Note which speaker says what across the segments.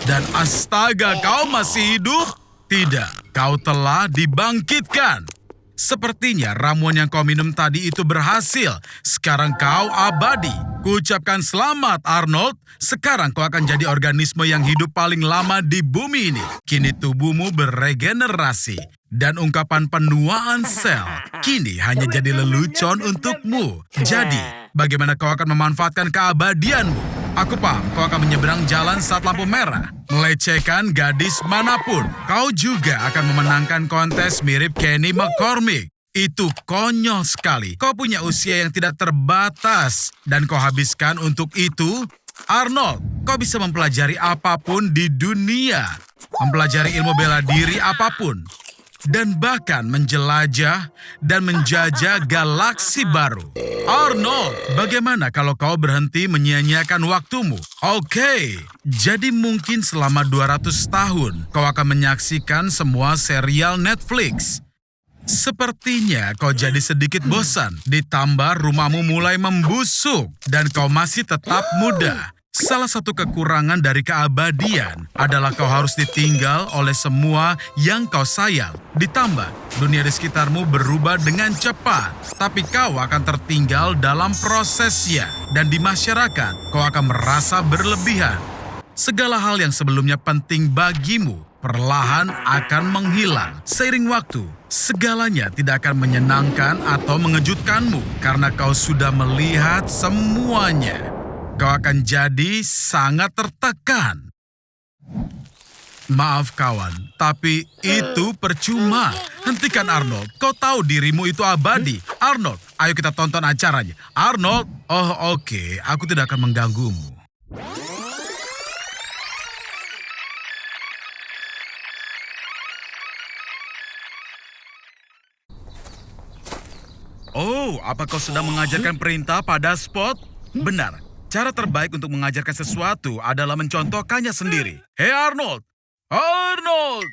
Speaker 1: Dan astaga, kau masih hidup? Tidak, kau telah dibangkitkan. Sepertinya ramuan yang kau minum tadi itu berhasil. Sekarang kau abadi. Kuucapkan selamat, Arnold. Sekarang kau akan jadi organisme yang hidup paling lama di bumi ini. Kini tubuhmu beregenerasi. Dan ungkapan penuaan sel kini hanya jadi lelucon untukmu. Jadi, bagaimana kau akan memanfaatkan keabadianmu? Aku paham, kau akan menyeberang jalan saat lampu merah. Melecehkan gadis manapun. Kau juga akan memenangkan kontes mirip Kenny McCormick. Itu konyol sekali. Kau punya usia yang tidak terbatas. Dan kau habiskan untuk itu. Arnold, kau bisa mempelajari apapun di dunia. Mempelajari ilmu bela diri apapun. Dan bahkan menjelajah dan menjajah galaksi baru. Arnold, bagaimana kalau kau berhenti menyia-nyiakan waktumu? Oke, jadi mungkin selama 200 tahun kau akan menyaksikan semua serial Netflix. Sepertinya kau jadi sedikit bosan, ditambah rumahmu mulai membusuk dan kau masih tetap muda. Salah satu kekurangan dari keabadian adalah kau harus ditinggal oleh semua yang kau sayang. Ditambah, dunia di sekitarmu berubah dengan cepat. Tapi kau akan tertinggal dalam prosesnya. Dan di masyarakat, kau akan merasa berlebihan. Segala hal yang sebelumnya penting bagimu, perlahan akan menghilang. Seiring waktu, segalanya tidak akan menyenangkan atau mengejutkanmu. Karena kau sudah melihat semuanya. Kau akan jadi sangat tertekan. Maaf kawan, tapi itu percuma. Hentikan Arnold, kau tahu dirimu itu abadi. Arnold, ayo kita tonton acaranya. Arnold, oh oke, aku tidak akan mengganggumu. Oh, apa kau sedang mengajarkan perintah pada Spot? Benar. Cara terbaik untuk mengajarkan sesuatu adalah mencontohkannya sendiri. Hei Arnold! Arnold!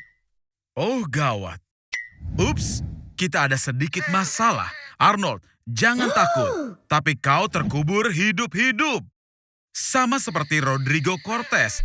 Speaker 1: Oh gawat. Ups, kita ada sedikit masalah. Arnold, jangan takut. Tapi kau terkubur hidup-hidup. Sama seperti Rodrigo Cortez.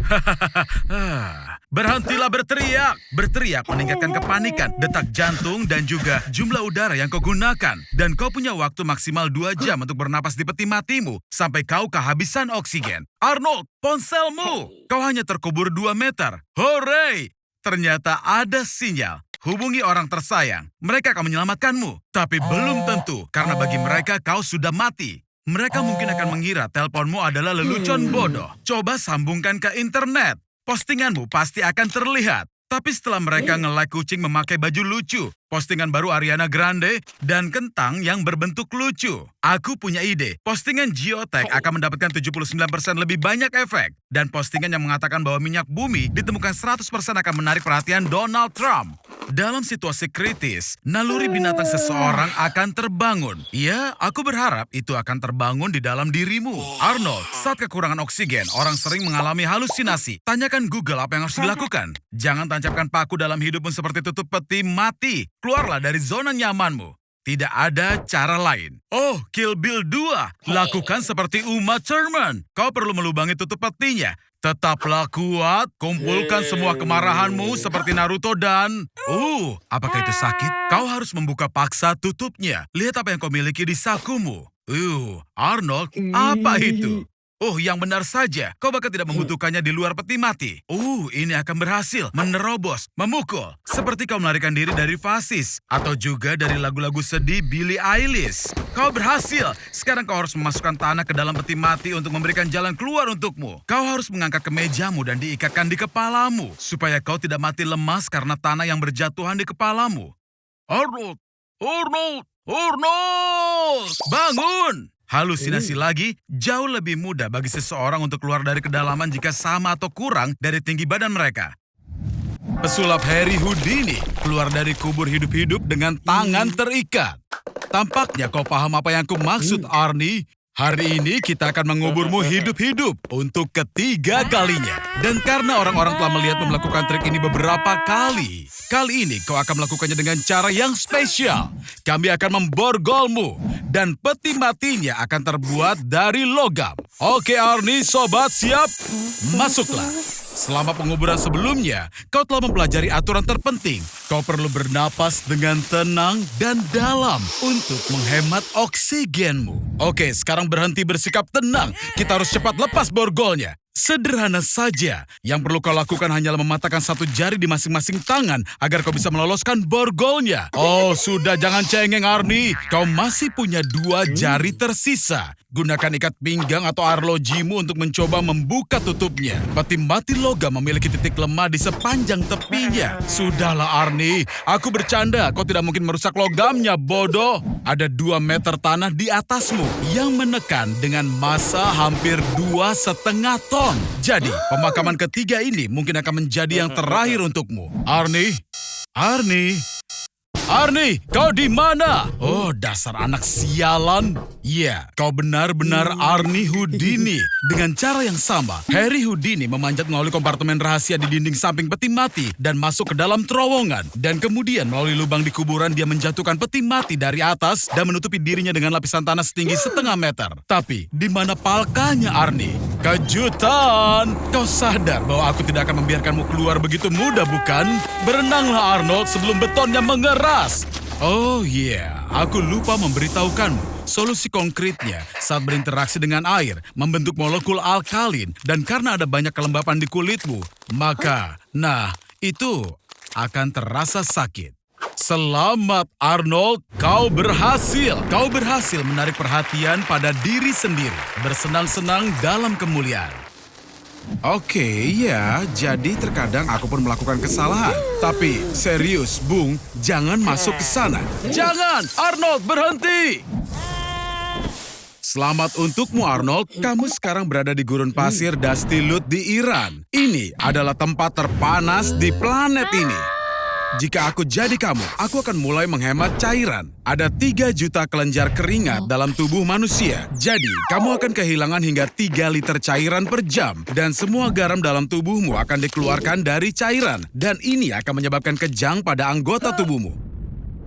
Speaker 1: Berhentilah berteriak. Berteriak meningkatkan kepanikan, detak jantung, dan juga jumlah udara yang kau gunakan. Dan kau punya waktu maksimal 2 jam untuk bernapas di peti matimu sampai kau kehabisan oksigen. Arnold, ponselmu! Kau hanya terkubur 2 meter. Hooray! Ternyata ada sinyal. Hubungi orang tersayang. Mereka akan menyelamatkanmu. Tapi belum tentu, karena bagi mereka kau sudah mati. Mereka mungkin akan mengira teleponmu adalah lelucon bodoh. Coba sambungkan ke internet. Postinganmu pasti akan terlihat. Tapi setelah mereka nge-like kucing memakai baju lucu, postingan baru Ariana Grande, dan kentang yang berbentuk lucu. Aku punya ide. Postingan geotag akan mendapatkan 79% lebih banyak efek. Dan postingan yang mengatakan bahwa minyak bumi ditemukan 100% akan menarik perhatian Donald Trump. Dalam situasi kritis, naluri binatang seseorang akan terbangun. Ya, aku berharap itu akan terbangun di dalam dirimu. Arnold, saat kekurangan oksigen, orang sering mengalami halusinasi. Tanyakan Google apa yang harus dilakukan. Jangan tancapkan paku dalam hidupmu seperti tutup peti mati. Keluarlah dari zona nyamanmu. Tidak ada cara lain. Oh, Kill Bill 2. Lakukan seperti Uma Thurman. Kau perlu melubangi tutup petinya. Tetaplah kuat, kumpulkan semua kemarahanmu seperti Naruto dan... apakah itu sakit? Kau harus membuka paksa tutupnya. Lihat apa yang kau miliki di sakumu. Arnold, apa itu? Oh, yang benar saja. Kau bahkan tidak membutuhkannya di luar peti mati. Ini akan berhasil. Menerobos, memukul. Seperti kau melarikan diri dari fasis. Atau juga dari lagu-lagu sedih Billie Eilish. Kau berhasil. Sekarang kau harus memasukkan tanah ke dalam peti mati untuk memberikan jalan keluar untukmu. Kau harus mengangkat kemejamu dan diikatkan di kepalamu. Supaya kau tidak mati lemas karena tanah yang berjatuhan di kepalamu. Arnold! Arnold! Arnold! Bangun! Halusinasi lagi, jauh lebih mudah bagi seseorang untuk keluar dari kedalaman jika sama atau kurang dari tinggi badan mereka. Pesulap Harry Houdini keluar dari kubur hidup-hidup dengan tangan terikat. Tampaknya kau paham apa yang aku maksud, Arnie. Hari ini kita akan menguburmu hidup-hidup untuk ketiga kalinya. Dan karena orang-orang telah melihatmu melakukan trik ini beberapa kali, kali ini kau akan melakukannya dengan cara yang spesial. Kami akan memborgolmu dan peti matinya akan terbuat dari logam. Oke Arnie, sobat siap? Masuklah. Selama penguburan sebelumnya, kau telah mempelajari aturan terpenting. Kau perlu bernapas dengan tenang dan dalam untuk menghemat oksigenmu. Oke, sekarang berhenti bersikap tenang. Kita harus cepat lepas borgolnya. Sederhana saja. Yang perlu kau lakukan hanyalah mematahkan satu jari di masing-masing tangan agar kau bisa meloloskan borgolnya. Oh, sudah, jangan cengeng, Arnie. Kau masih punya 2 jari tersisa. Gunakan ikat pinggang atau arlojimu untuk mencoba membuka tutupnya. Peti mati logam memiliki titik lemah di sepanjang tepinya. Sudahlah, Arnie. Aku bercanda. Kau tidak mungkin merusak logamnya, bodoh. Ada 2 meter tanah di atasmu yang menekan dengan massa hampir 2,5 ton. Jadi, pemakaman ketiga ini mungkin akan menjadi yang terakhir untukmu. Arnie? Arnie? Arnie, kau di mana? Oh, dasar anak sialan. Ya, kau benar-benar Arnie Houdini. Dengan cara yang sama, Harry Houdini memanjat melalui kompartemen rahasia di dinding samping peti mati dan masuk ke dalam terowongan. Dan kemudian melalui lubang di kuburan dia menjatuhkan peti mati dari atas dan menutupi dirinya dengan lapisan tanah setinggi 0,5 meter. Tapi, di mana palkanya, Arnie? Kejutan! Kau sadar bahwa aku tidak akan membiarkanmu keluar begitu mudah, bukan? Berenanglah, Arnold, sebelum betonnya mengeras. Oh iya, aku lupa memberitahukanmu. Solusi konkretnya saat berinteraksi dengan air membentuk molekul alkalin. Dan karena ada banyak kelembapan di kulitmu, maka, itu akan terasa sakit. Selamat, Arnold, kau berhasil. Kau berhasil menarik perhatian pada diri sendiri. Bersenang-senang dalam kemuliaan. Oke, ya, jadi terkadang aku pun melakukan kesalahan. Tapi, serius, Bung, jangan masuk ke sana. Jangan, Arnold, berhenti! Selamat untukmu, Arnold. Kamu sekarang berada di gurun pasir Dusty Lut di Iran. Ini adalah tempat terpanas di planet ini. Jika aku jadi kamu, aku akan mulai menghemat cairan. Ada 3 juta kelenjar keringat dalam tubuh manusia. Jadi, kamu akan kehilangan hingga 3 liter cairan per jam. Dan semua garam dalam tubuhmu akan dikeluarkan dari cairan. Dan ini akan menyebabkan kejang pada anggota tubuhmu.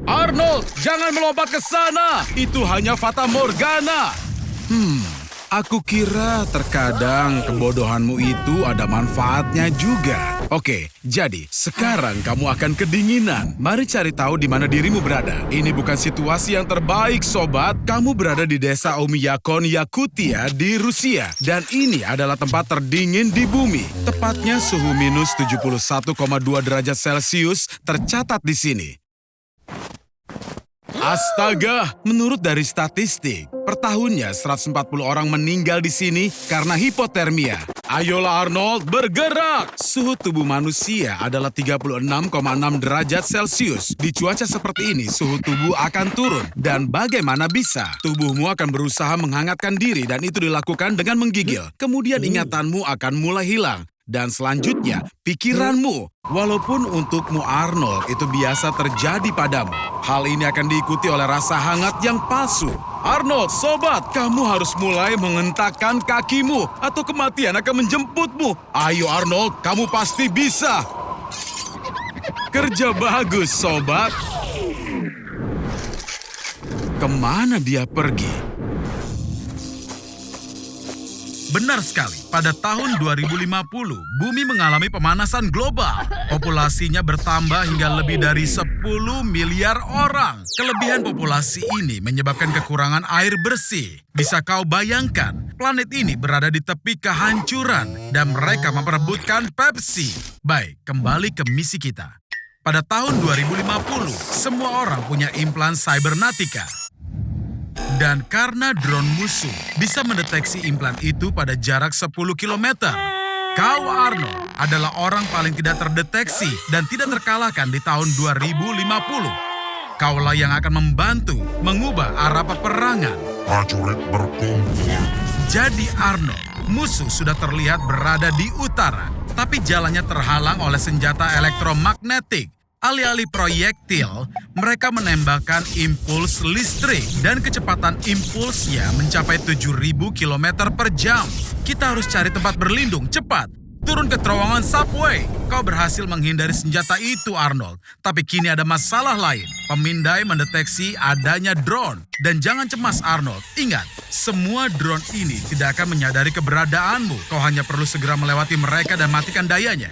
Speaker 1: Arnold, jangan melompat ke sana. Itu hanya fata morgana. Aku kira terkadang kebodohanmu itu ada manfaatnya juga. Oke, jadi sekarang kamu akan kedinginan. Mari cari tahu di mana dirimu berada. Ini bukan situasi yang terbaik, sobat. Kamu berada di desa Omiakon, Yakutia di Rusia. Dan ini adalah tempat terdingin di bumi. Tepatnya suhu minus 71,2 derajat Celcius tercatat di sini. Astaga, menurut dari statistik, per tahunnya 140 orang meninggal di sini karena hipotermia. Ayolah Arnold, bergerak! Suhu tubuh manusia adalah 36,6 derajat Celcius. Di cuaca seperti ini, suhu tubuh akan turun. Dan bagaimana bisa? Tubuhmu akan berusaha menghangatkan diri dan itu dilakukan dengan menggigil. Kemudian ingatanmu akan mulai hilang. Dan selanjutnya, pikiranmu. Walaupun untukmu Arnold itu biasa terjadi padamu. Hal ini akan diikuti oleh rasa hangat yang palsu. Arnold, sobat, kamu harus mulai mengentakkan kakimu atau kematian akan menjemputmu. Ayo Arnold, kamu pasti bisa. Kerja bagus, sobat. Kemana dia pergi? Benar sekali, pada tahun 2050, bumi mengalami pemanasan global. Populasinya bertambah hingga lebih dari 10 miliar orang. Kelebihan populasi ini menyebabkan kekurangan air bersih. Bisa kau bayangkan, planet ini berada di tepi kehancuran dan mereka memperebutkan Pepsi. Baik, kembali ke misi kita. Pada tahun 2050, semua orang punya implan cybernatika. Dan karena drone musuh bisa mendeteksi implan itu pada jarak 10 km. Kau, Arnold, adalah orang paling tidak terdeteksi dan tidak terkalahkan di tahun 2050. Kaulah yang akan membantu mengubah arah peperangan.
Speaker 2: Prajurit berkumpul.
Speaker 1: Jadi Arnold, musuh sudah terlihat berada di utara, tapi jalannya terhalang oleh senjata elektromagnetik. Alih-alih proyektil, mereka menembakkan impuls listrik dan kecepatan impulsnya mencapai 7.000 km per jam. Kita harus cari tempat berlindung, cepat. turun ke terowongan subway. Kau berhasil menghindari senjata itu, Arnold. Tapi kini ada masalah lain. Pemindai mendeteksi adanya drone. Dan jangan cemas, Arnold. Ingat, semua drone ini tidak akan menyadari keberadaanmu. Kau hanya perlu segera melewati mereka dan matikan dayanya.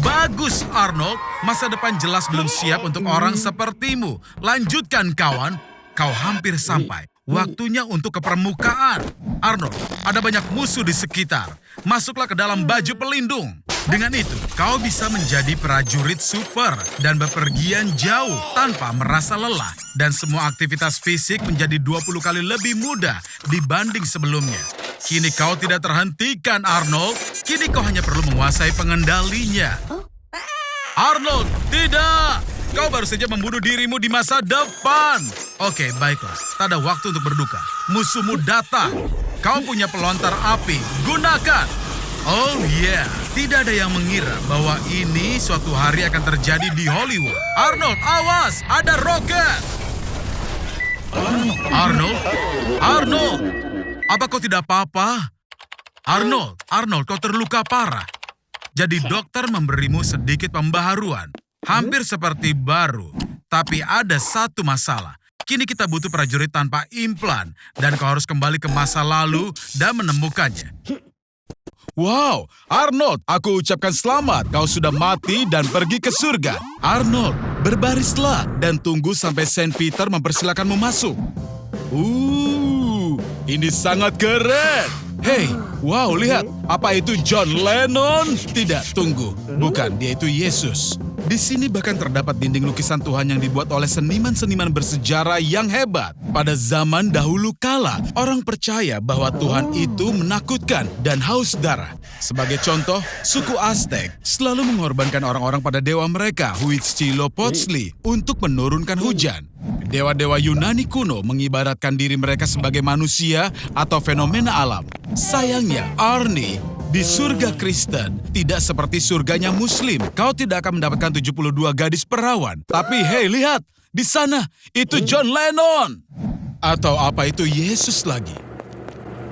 Speaker 1: Bagus, Arnold. Masa depan jelas belum siap untuk orang sepertimu. Lanjutkan, kawan. Kau hampir sampai. Waktunya untuk ke permukaan. Arnold, ada banyak musuh di sekitar. Masuklah ke dalam baju pelindung. Dengan itu, kau bisa menjadi prajurit super dan bepergian jauh tanpa merasa lelah. Dan semua aktivitas fisik menjadi 20 kali lebih mudah dibanding sebelumnya. Kini kau tidak terhentikan, Arnold. Kini kau hanya perlu menguasai pengendalinya. Arnold, tidak! Kau baru saja membunuh dirimu di masa depan. Oke, baiklah. Tak ada waktu untuk berduka. Musuhmu datang. Kau punya pelontar api. Gunakan. Oh yeah, tidak ada yang mengira bahwa ini suatu hari akan terjadi di Hollywood. Arnold, awas! Ada roket! Arnold! Apa kau tidak apa-apa? Arnold, kau terluka parah. Jadi dokter memberimu sedikit pembaharuan. Hampir seperti baru. Tapi ada satu masalah. Kini kita butuh prajurit tanpa implan. Dan kau harus kembali ke masa lalu dan menemukannya. Wow, Arnold, aku ucapkan selamat. Kau sudah mati dan pergi ke surga. Arnold, berbarislah dan tunggu sampai Saint Peter mempersilakanmu masuk. Ini sangat keren. Hei, wow, lihat. Apa itu John Lennon? Tidak, tunggu. Bukan, dia itu Yesus. Di sini bahkan terdapat dinding lukisan Tuhan yang dibuat oleh seniman-seniman bersejarah yang hebat. Pada zaman dahulu kala, orang percaya bahwa Tuhan itu menakutkan dan haus darah. Sebagai contoh, suku Aztec selalu mengorbankan orang-orang pada dewa mereka, Huitzilopochtli, untuk menurunkan hujan. Dewa-dewa Yunani kuno mengibaratkan diri mereka sebagai manusia atau fenomena alam. Sayangnya, Arnie, di surga Kristen, tidak seperti surganya Muslim. Kau tidak akan mendapatkan 72 gadis perawan. Tapi hei, lihat. Di sana, itu John Lennon. Atau apa itu Yesus lagi.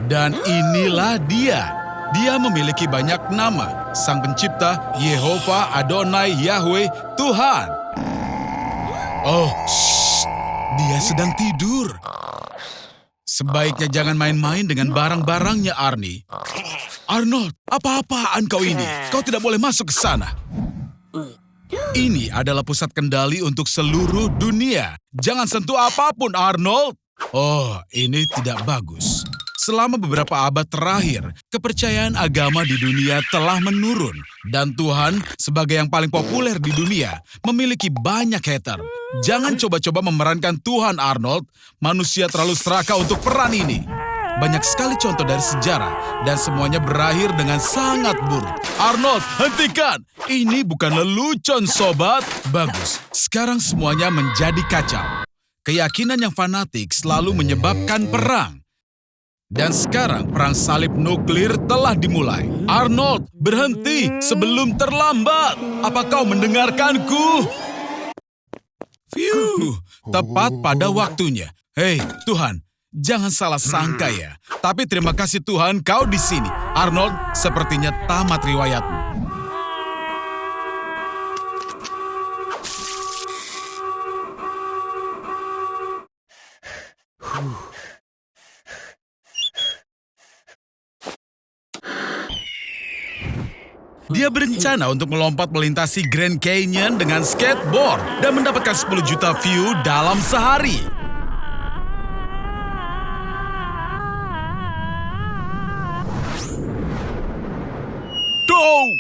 Speaker 1: Dan inilah dia. Dia memiliki banyak nama. Sang Pencipta, Yehova, Adonai, Yahweh, Tuhan. Oh, shh. Dia sedang tidur. Sebaiknya jangan main-main dengan barang-barangnya, Arnie. Arnold, apa-apaan kau ini? Kau tidak boleh masuk ke sana. Ini adalah pusat kendali untuk seluruh dunia. Jangan sentuh apapun, Arnold. Oh, ini tidak bagus. Selama beberapa abad terakhir, kepercayaan agama di dunia telah menurun. Dan Tuhan, sebagai yang paling populer di dunia, memiliki banyak hater. Jangan coba-coba memerankan Tuhan, Arnold. Manusia terlalu serakah untuk peran ini. Banyak sekali contoh dari sejarah, dan semuanya berakhir dengan sangat buruk. Arnold, hentikan! Ini bukan lelucon, sobat. Bagus, sekarang semuanya menjadi kacau. Keyakinan yang fanatik selalu menyebabkan perang. Dan sekarang perang salib nuklir telah dimulai. Arnold, berhenti sebelum terlambat. Apa kau mendengarkanku? Phew, tepat pada waktunya. Hei, Tuhan, jangan salah sangka ya. Tapi terima kasih Tuhan kau di sini. Arnold, sepertinya tamat riwayatmu. Dia berencana untuk melompat melintasi Grand Canyon dengan skateboard dan mendapatkan 10 juta view dalam sehari. Go!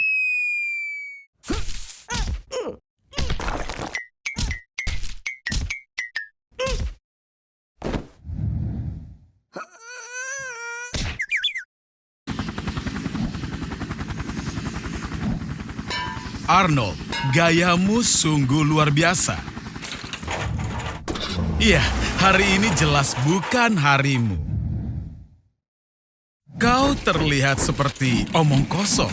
Speaker 1: Arnold, gayamu sungguh luar biasa. Iya, hari ini jelas bukan harimu. Kau terlihat seperti omong kosong.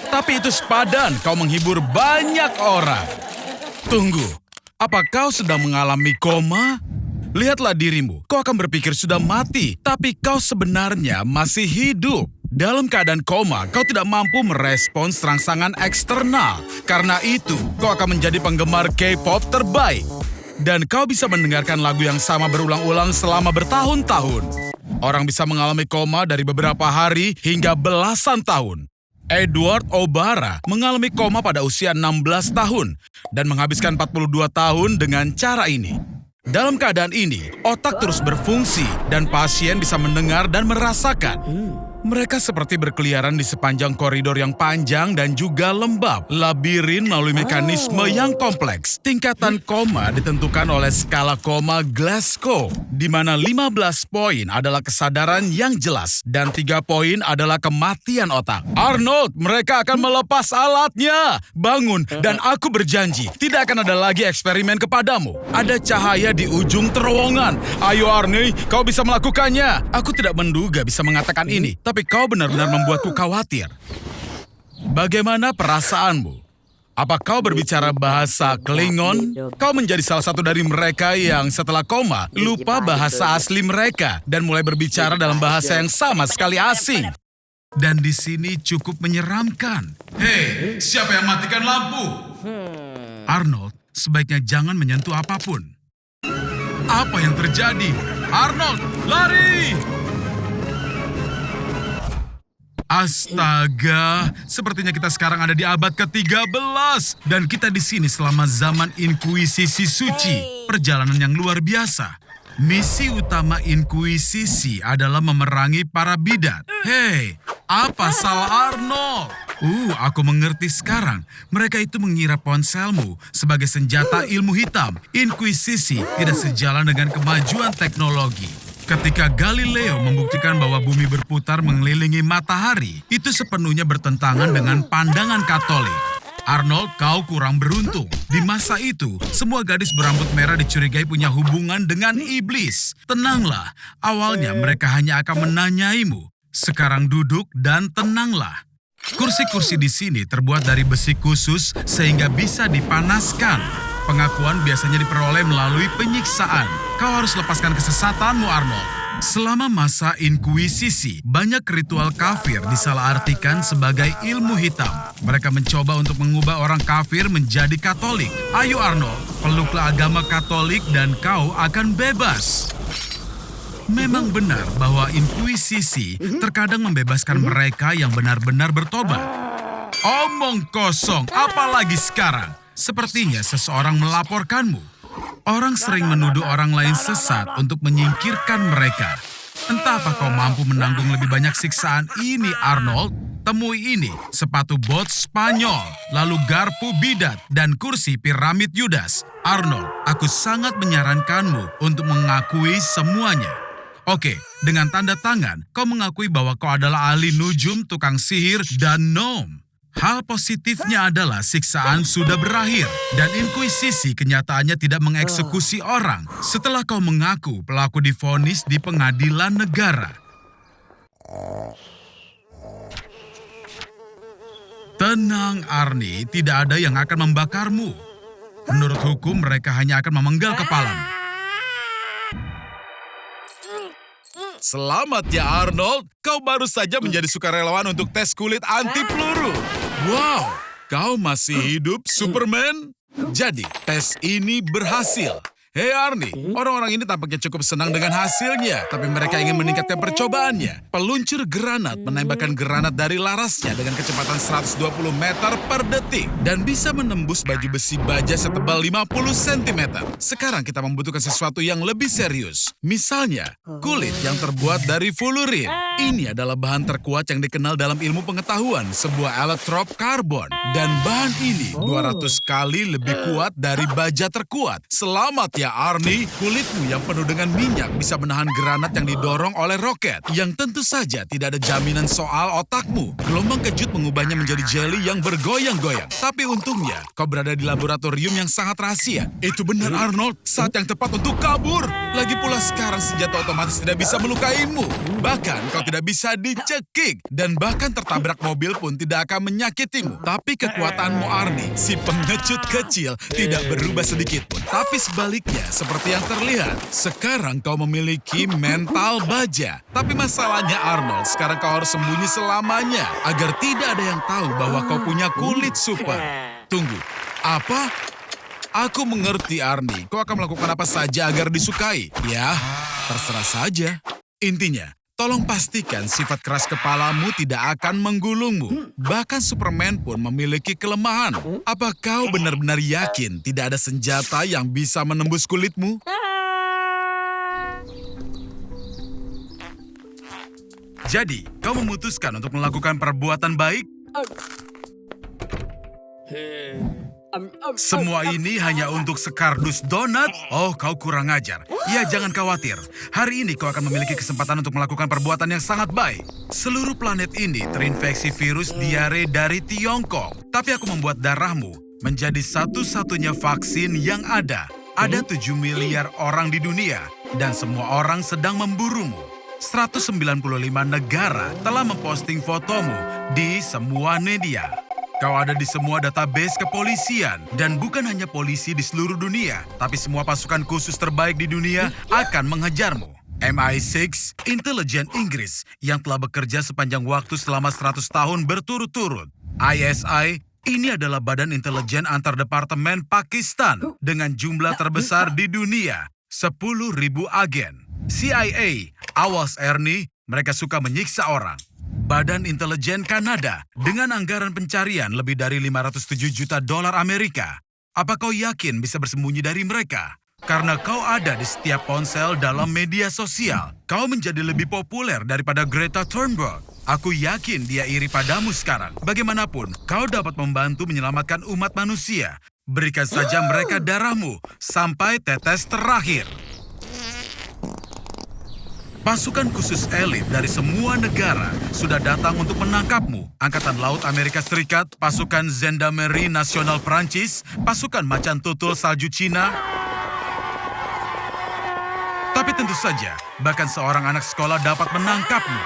Speaker 1: Tapi itu sepadan, kau menghibur banyak orang. Tunggu, apa kau sedang mengalami koma? Lihatlah dirimu, kau akan berpikir sudah mati, tapi kau sebenarnya masih hidup. Dalam keadaan koma, kau tidak mampu merespons rangsangan eksternal. Karena itu, kau akan menjadi penggemar K-pop terbaik. Dan kau bisa mendengarkan lagu yang sama berulang-ulang selama bertahun-tahun. Orang bisa mengalami koma dari beberapa hari hingga belasan tahun. Edward Obara mengalami koma pada usia 16 tahun dan menghabiskan 42 tahun dengan cara ini. Dalam keadaan ini, otak terus berfungsi dan pasien bisa mendengar dan merasakan. Mereka seperti berkeliaran di sepanjang koridor yang panjang dan juga lembab, labirin melalui mekanisme yang kompleks. Tingkatan koma ditentukan oleh skala koma Glasgow, di mana 15 poin adalah kesadaran yang jelas dan 3 poin adalah kematian otak. Arnold, mereka akan melepas alatnya. Bangun, dan aku berjanji, tidak akan ada lagi eksperimen kepadamu. Ada cahaya di ujung terowongan. Ayo Arnie, kau bisa melakukannya. Aku tidak menduga bisa mengatakan ini, tapi kau benar-benar membuatku khawatir. Bagaimana perasaanmu? Apa kau berbicara bahasa Klingon? Kau menjadi salah satu dari mereka yang setelah koma lupa bahasa asli mereka dan mulai berbicara dalam bahasa yang sama sekali asing. Dan di sini cukup menyeramkan. Hei, siapa yang matikan lampu? Arnold, sebaiknya jangan menyentuh apapun. Apa yang terjadi? Arnold, lari! Astaga, sepertinya kita sekarang ada di abad ke-13 dan kita di sini selama zaman Inkuisisi Suci, perjalanan yang luar biasa. Misi utama Inkuisisi adalah memerangi para bidat. Hei, apa salah Arnold? Aku mengerti sekarang. Mereka itu mengira ponselmu sebagai senjata ilmu hitam. Inkuisisi tidak sejalan dengan kemajuan teknologi. Ketika Galileo membuktikan bahwa bumi berputar mengelilingi matahari, itu sepenuhnya bertentangan dengan pandangan Katolik. Arnold, kau kurang beruntung. Di masa itu, semua gadis berambut merah dicurigai punya hubungan dengan iblis. Tenanglah, awalnya mereka hanya akan menanyaimu. Sekarang duduk dan tenanglah. Kursi-kursi di sini terbuat dari besi khusus sehingga bisa dipanaskan. Pengakuan biasanya diperoleh melalui penyiksaan. Kau harus lepaskan kesesatanmu, Arnold. Selama masa Inkuisisi, banyak ritual kafir disalahartikan sebagai ilmu hitam. Mereka mencoba untuk mengubah orang kafir menjadi Katolik. Ayo Arnold, peluklah agama Katolik dan kau akan bebas. Memang benar bahwa Inkuisisi terkadang membebaskan mereka yang benar-benar bertobat. Omong kosong, apalagi sekarang. Sepertinya seseorang melaporkanmu. Orang sering menuduh orang lain sesat untuk menyingkirkan mereka. Entah apa kau mampu menanggung lebih banyak siksaan ini, Arnold. Temui ini, sepatu bot Spanyol, lalu garpu bidat, dan kursi piramid Yudas. Arnold, aku sangat menyarankanmu untuk mengakui semuanya. Oke, dengan tanda tangan, kau mengakui bahwa kau adalah ahli nujum, tukang sihir, dan nom. Hal positifnya adalah siksaan sudah berakhir dan Inkuisisi kenyataannya tidak mengeksekusi orang. Setelah kau mengaku, pelaku divonis di pengadilan negara. Tenang, Arnie, tidak ada yang akan membakarmu. Menurut hukum, mereka hanya akan memenggal kepalamu. Selamat ya Arnold, kau baru saja menjadi sukarelawan untuk tes kulit anti peluru. Wow, kau masih hidup, Superman? Jadi, tes ini berhasil. Hei Arnie, orang-orang ini tampaknya cukup senang dengan hasilnya, tapi mereka ingin meningkatkan percobaannya. Peluncur granat menembakkan granat dari larasnya dengan kecepatan 120 meter per detik dan bisa menembus baju besi baja setebal 50 cm. Sekarang kita membutuhkan sesuatu yang lebih serius. Misalnya, kulit yang terbuat dari fluorin. Ini adalah bahan terkuat yang dikenal dalam ilmu pengetahuan, sebuah allotrop karbon. Dan bahan ini 200 kali lebih kuat dari baja terkuat. Selamat ya Arnie, kulitmu yang penuh dengan minyak bisa menahan granat yang didorong oleh roket. Yang tentu saja tidak ada jaminan soal otakmu. Gelombang kejut mengubahnya menjadi jelly yang bergoyang-goyang. Tapi untungnya, kau berada di laboratorium yang sangat rahasia. Itu benar Arnold, saat yang tepat untuk kabur. Lagi pula sekarang senjata otomatis tidak bisa melukaimu. Bahkan kau tidak bisa dicekik. Dan bahkan tertabrak mobil pun tidak akan menyakitimu. Tapi kekuatanmu Arnie, si pengecut kecil, tidak berubah sedikit pun. Tapi sebaliknya, Sebaliknya, seperti yang terlihat, sekarang kau memiliki mental baja. Tapi masalahnya Arnold, sekarang kau harus sembunyi selamanya agar tidak ada yang tahu bahwa kau punya kulit super. Tunggu, apa? Aku mengerti, Arnie. Kau akan melakukan apa saja agar disukai. Ya, terserah saja. Intinya, tolong pastikan sifat keras kepalamu tidak akan menggulungmu. Bahkan Superman pun memiliki kelemahan. Apa kau benar-benar yakin tidak ada senjata yang bisa menembus kulitmu? Jadi, kau memutuskan untuk melakukan perbuatan baik? Semua ini hanya untuk sekardus donat? Oh, kau kurang ajar. Ya, jangan khawatir. Hari ini kau akan memiliki kesempatan untuk melakukan perbuatan yang sangat baik. Seluruh planet ini terinfeksi virus diare dari Tiongkok. Tapi aku membuat darahmu menjadi satu-satunya vaksin yang ada. Ada 7 miliar orang di dunia, dan semua orang sedang memburumu. 195 negara telah memposting fotomu di semua media. Kau ada di semua database kepolisian, dan bukan hanya polisi di seluruh dunia, tapi semua pasukan khusus terbaik di dunia akan mengejarmu. MI6, intelijen Inggris yang telah bekerja sepanjang waktu selama 100 tahun berturut-turut. ISI, ini adalah badan intelijen antar departemen Pakistan dengan jumlah terbesar di dunia, 10.000 agen. CIA, awas Ernie, mereka suka menyiksa orang. Badan Intelijen Kanada dengan anggaran pencarian lebih dari 507 juta dolar Amerika. Apa kau yakin bisa bersembunyi dari mereka? Karena kau ada di setiap ponsel dalam media sosial. Kau menjadi lebih populer daripada Greta Thunberg. Aku yakin dia iri padamu sekarang. Bagaimanapun, kau dapat membantu menyelamatkan umat manusia. Berikan saja mereka darahmu sampai tetes terakhir. Pasukan khusus elit dari semua negara sudah datang untuk menangkapmu. Angkatan Laut Amerika Serikat, pasukan Gendarmerie Nasional Prancis, pasukan macan tutul salju Cina. Tapi tentu saja, bahkan seorang anak sekolah dapat menangkapmu.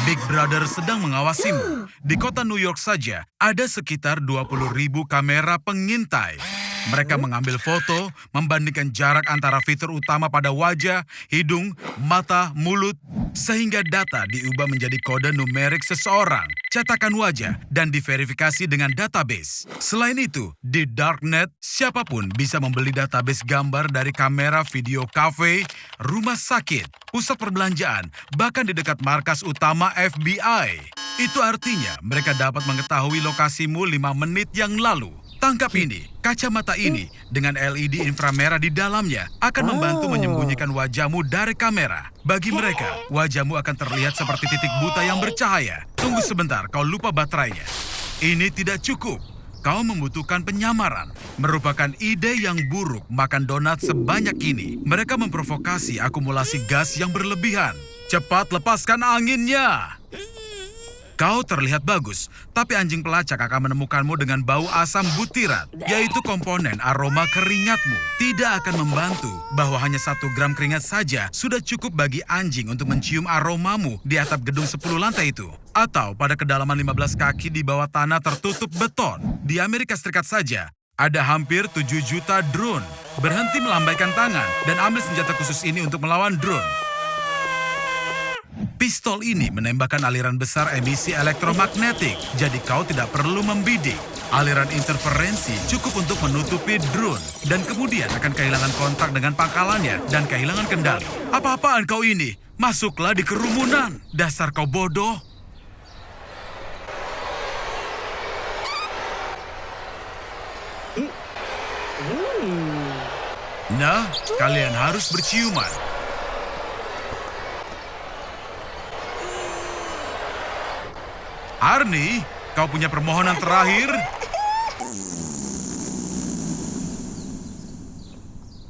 Speaker 1: Big Brother sedang mengawasimu. Di kota New York saja, ada sekitar 20.000 kamera pengintai. Mereka mengambil foto, membandingkan jarak antara fitur utama pada wajah, hidung, mata, mulut, sehingga data diubah menjadi kode numerik seseorang, cetakan wajah, dan diverifikasi dengan database. Selain itu, di Darknet, siapapun bisa membeli database gambar dari kamera video kafe, rumah sakit, pusat perbelanjaan, bahkan di dekat markas utama FBI. Itu artinya mereka dapat mengetahui lokasimu 5 menit yang lalu. Tangkap ini, kacamata ini dengan LED inframerah di dalamnya akan membantu menyembunyikan wajahmu dari kamera. Bagi mereka, wajahmu akan terlihat seperti titik buta yang bercahaya. Tunggu sebentar, kau lupa baterainya. Ini tidak cukup. Kau membutuhkan penyamaran. Merupakan ide yang buruk makan donat sebanyak ini. Mereka memprovokasi akumulasi gas yang berlebihan. Cepat lepaskan anginnya. Kau terlihat bagus, tapi anjing pelacak akan menemukanmu dengan bau asam butirat, yaitu komponen aroma keringatmu. Tidak akan membantu bahwa hanya 1 gram keringat saja sudah cukup bagi anjing untuk mencium aromamu di atap gedung 10 lantai itu. Atau pada kedalaman 15 kaki di bawah tanah tertutup beton. Di Amerika Serikat saja, ada hampir 7 juta drone. Berhenti melambaikan tangan dan ambil senjata khusus ini untuk melawan drone. Pistol ini menembakkan aliran besar emisi elektromagnetik, jadi kau tidak perlu membidik. Aliran interferensi cukup untuk menutupi drone, dan kemudian akan kehilangan kontak dengan pangkalannya dan kehilangan kendali. Apa-apaan kau ini? Masuklah di kerumunan. Dasar kau bodoh. Nah, kalian harus berciuman. Arnie, kau punya permohonan terakhir?